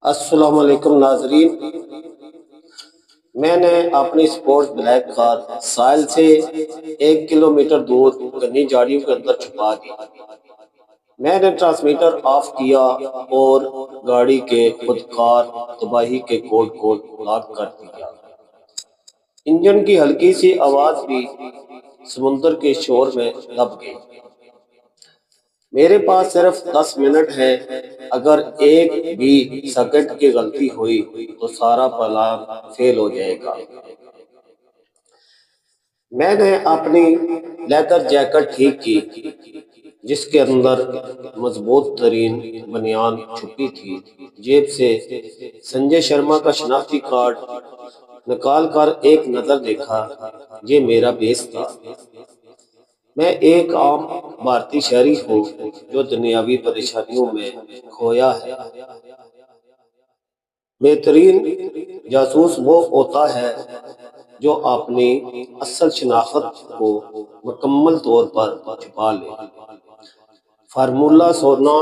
السلام علیکم ناظرین، میں نے اپنی سپورٹ بلیک کار ساحل سے 1 کلومیٹر دور گھنی جھاڑیوں کے اندر چھپا دی۔ میں نے ٹرانسمیٹر آف کیا اور گاڑی کے خودکار تباہی کے کوڈ کو لاک کر دیا۔ انجن کی ہلکی سی آواز بھی سمندر کے شور میں دب گئی۔ میرے پاس صرف 10 منٹ ہے، اگر ایک بھی سیکنڈ کی غلطی ہوئی تو سارا پلان فیل ہو جائے گا۔ میں نے اپنی لیدر جیکٹ ٹھیک کی، جس کے اندر مضبوط ترین بنیان چھپی تھی۔ جیب سے سنجے شرما کا شناختی کارڈ نکال کر ایک نظر دیکھا۔ یہ میرا بیس تھا۔ میں ایک عام بھارتی شہری ہوں جو دنیاوی پریشانیوں میں کھویا ہے۔ بہترین جاسوس وہ ہوتا ہے جو اپنی اصل شناخت کو مکمل طور پر چھپا لے۔ فارمولا سونا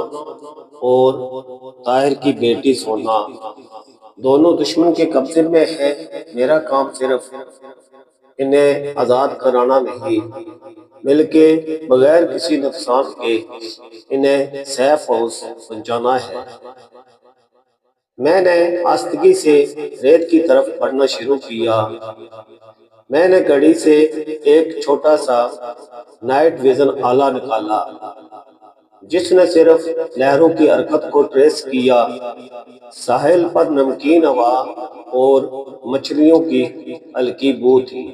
اور طاہر کی بیٹی سونا دونوں دشمن کے قبضے میں ہے۔ میرا کام صرف انہیں آزاد کرانا نہیں، بلکہ بغیر کسی نقصان کے انہیں سیف ہاؤس پہنچانا ہے۔ میں نے آستگی سے ریت کی طرف بڑھنا شروع کیا۔ میں نے گھڑی سے ایک چھوٹا سا نائٹ ویژن آلہ نکالا، جس نے صرف لہروں کی حرکت کو ٹریس کیا۔ ساحل پر نمکین ہوا اور مچھلیوں کی ہلکی بو تھی۔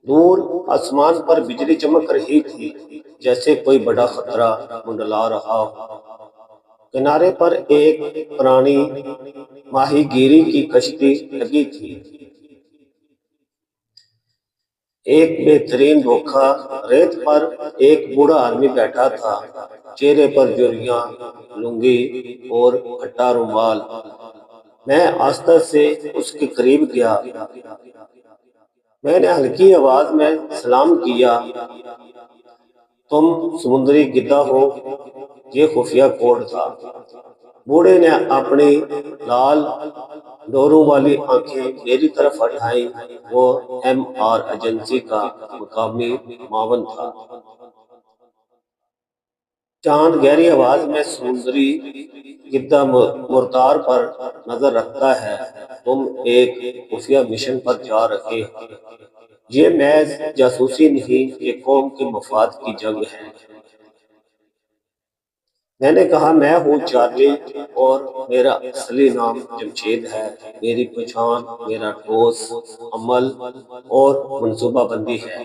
دور آسمان پر بجلی چمک رہی تھی، جیسے کوئی بڑا خطرہ منڈلا رہا ہو۔ کنارے پر ایک پرانی ماہی گیری کی کشتی لگی تھی۔ ایک بہترین دھوکہ، ریت پر ایک بوڑھا آدمی بیٹھا تھا، چہرے پر جھریاں، لنگی اور پھٹا رومال۔ میں آہستہ سے اس کے قریب گیا۔ میں نے ہلکی آواز میں سلام کیا۔ تم سمندری گدھا ہو؟ یہ خفیہ کوڈ تھا۔ بوڑھے نے اپنی لال ڈوروں والی آنکھیں میری طرف اٹھائیں۔ وہ MR ایجنسی کا مقامی معاون تھا۔ چاند گہری آواز میں سمندری گدھا مردار پر نظر رکھتا ہے۔ تم ایک خفیہ مشن پر جا رہے ہو۔ یہ محض جاسوسی نہیں، یہ قوم کے مفاد کی جنگ ہے۔ میں نے کہا، میں ہوں چارلی اور میرا اصلی نام جمشید ہے۔ میری پہچان میرا ٹھوس عمل اور منصوبہ بندی ہے۔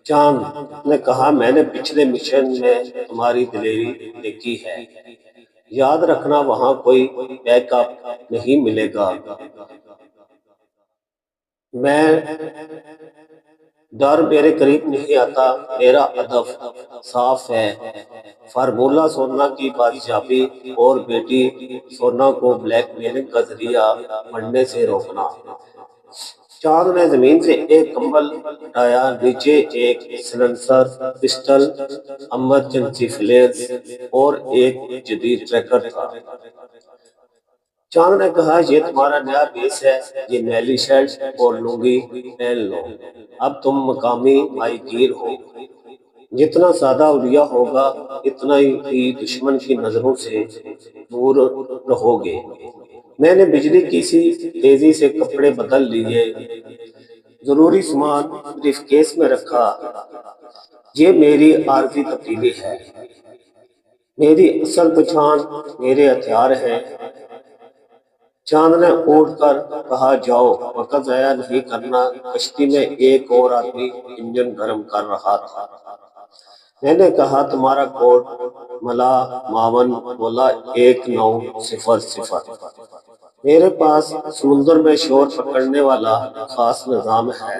چاند نے کہا، میں نے پچھلے مشن میں تمہاری دلیری دیکھی ہے۔ یاد رکھنا، وہاں کوئی بیک اپ نہیں ملے گا۔ ڈر میرے قریب نہیں آتا۔ میرا ہدف صاف ہے، فارمولا سونا کی بازیابی اور بیٹی سونا کو بلیک میلنگ کا ذریعہ بننے سے روکنا۔ چاند نے زمین سے ایک کمبل اٹھایا۔ نیچے ایک سلنسر، پسٹل، ایمرجنسی فلیئرز اور ایک جدید ٹریکر تھا۔ چاند نے کہا، یہ تمہارا نیا بیس ہے، یہ میلی شرٹ اور لنگی پہن لو۔ اب تم مقامی ماہی گیر ہو۔ جتنا سادہ حلیہ ہوگا، اتنا ہی دشمن کی نظروں سے دور رہو گے۔ میں نے بجلی کی سی تیزی سے کپڑے بدل لیے، ضروری سامان بریف کیس میں رکھا۔ یہ میری عارضی تبدیلی ہے، میری اصل پہچان میرے ہتھیار ہے۔ چاند نے اٹھ کر کہا، جاؤ، وقت ضائع نہیں کرنا۔ کشتی میں ایک اور آدمی انجن گرم کر رہا تھا۔ میں نے کہا، تمہارا کوڈ؟ ملا معاون بولا، 1900۔ میرے پاس سمندر میں شور پکڑنے والا خاص نظام ہے۔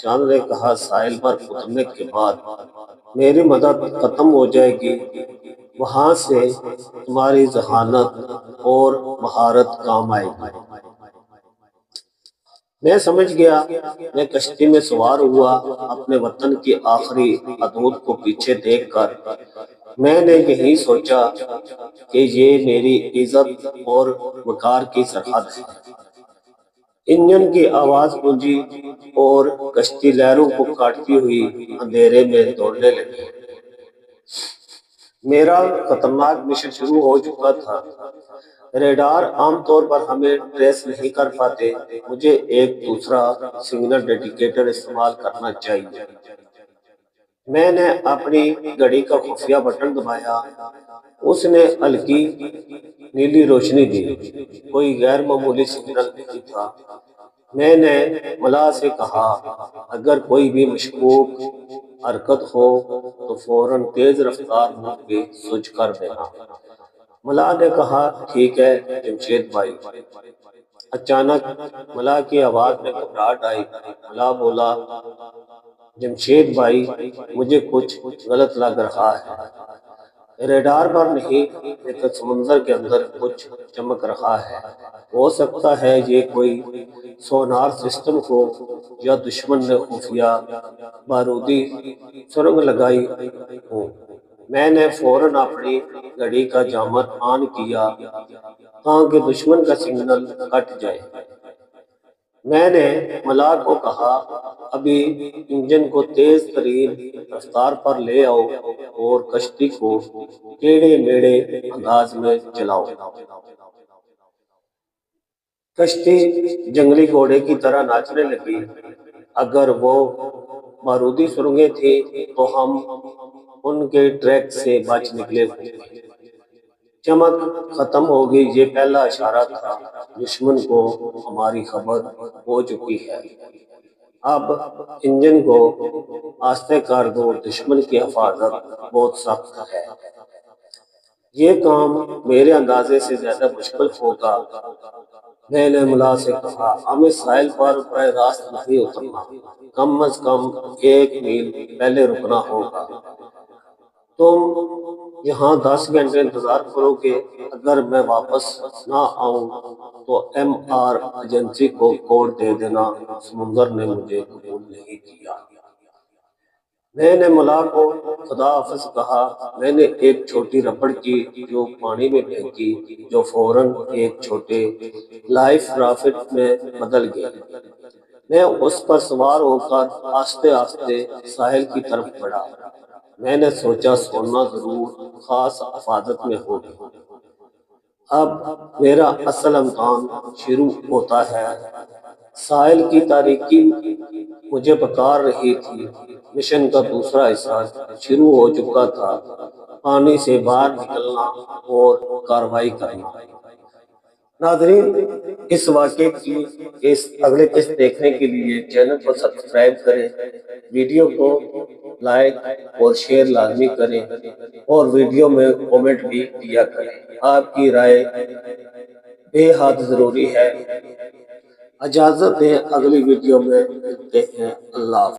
چاند نے کہا، ساحل پر اترنے کے بعد میری مدد ختم ہو جائے گی، وہاں سے تمہاری ذہانت اور مہارت کام آئے گی۔ میں سمجھ گیا۔ میں کشتی میں سوار ہوا، اپنے وطن کی آخری حدود کو پیچھے دیکھ کر میں نے یہی سوچا کہ یہ میری عزت اور وقار کی سرحد ہے۔ انجن کی آواز گونجی اور کشتی لہروں کو کاٹتی ہوئی اندھیرے میں دوڑنے لگی۔ میرا خطرناک مشن شروع ہو چکا تھا۔ ریڈار عام طور پر ہمیں ٹریس نہیں کر پاتے۔ مجھے ایک دوسرا سگنل ڈیٹیکیٹر استعمال کرنا چاہیے۔ میں نے اپنی گھڑی کا خفیہ بٹن دبایا۔ اس نے ہلکی نیلی روشنی دی۔ کوئی غیر معمولی سگنل نہیں تھا۔ میں نے ملاح سے کہا، اگر کوئی بھی مشکوک حرکت ہو تو فوراً تیز رفتار موڈ پہ سوئچ کر دینا۔ ملاح نے کہا، ٹھیک ہے جمشید بھائی۔ اچانک ملاح کی آواز میں گھبراہٹ آئی۔ ملاح بولا، جمشید بھائی، مجھے کچھ غلط لگ رہا ہے۔ ریڈار پر نہیں، لیکن سمندر کے اندر کچھ چمک رہا ہے۔ ہو سکتا ہے یہ کوئی سونار سسٹم ہو یا دشمن نے خفیہ بارودی سرنگ لگائی ہو۔ میں نے فوراً اپنی گھڑی کا جامر آن کیا تاکہ دشمن کا سگنل کٹ جائے۔ میں نے ملاح کو کہا، ابھی انجن کو تیز ترین رفتار پر لے آؤ اور کشتی کو ٹیڑھے میڑھے انداز میں چلاؤ۔ کشتی جنگلی گھوڑے کی طرح ناچنے لگی۔ اگر وہ بارودی سرنگیں تھیں تو ہم ان کے ٹریک سے بچ نکلے ہوں گے۔ چمک ختم ہو گئی، یہ پہلا اشارہ تھا۔ دشمن کو ہماری خبر ہو چکی ہے۔ اب انجن کو آہستہ کر دو، دشمن کی حفاظت بہت سخت ہے۔ یہ کام میرے اندازے سے زیادہ مشکل ہوگا۔ میں نے ملاح سے کہا، ہمیں ساحل پر براہ راست نہیں اترنا، کم از کم 1 میل پہلے رکنا ہوگا۔ تم یہاں 10 گھنٹے انتظار کرو گے۔ اگر میں واپس نہ آؤں تو ایم آر ایجنسی کو کوڈ دے دینا۔ سمندر نے مجھے قبول نہیں کیا۔ میں نے ملاح کو خدا حافظ کہا۔ میں نے ایک چھوٹی ربڑ کی جو پانی میں پھینکی، جو فوراً ایک چھوٹے لائف رافٹ میں بدل گئی۔ میں اس پر سوار ہو کر آہستہ آہستہ ساحل کی طرف بڑھا۔ میں نے سوچا سونا ضرور خاص حفاظت میں ہوگی۔ اب میرا اصل امتحان شروع ہوتا ہے۔ ساحل کی تاریکی مجھے پکار رہی تھی۔ مشن کا دوسرا حصہ شروع ہو چکا تھا، پانی سے باہر نکلنا اور کارروائی کرنا۔ ناظرین، اس واقعے کی اگلے قسط دیکھنے کے لیے چینل کو سبسکرائب کریں، ویڈیو کو لائک اور شیئر لازمی کریں اور ویڈیو میں کومنٹ بھی دیا کریں۔ آپ کی رائے بے حد ضروری ہے۔ اجازت دیں، اگلی ویڈیو میں ملتے ہیں۔ اللہ حافظ۔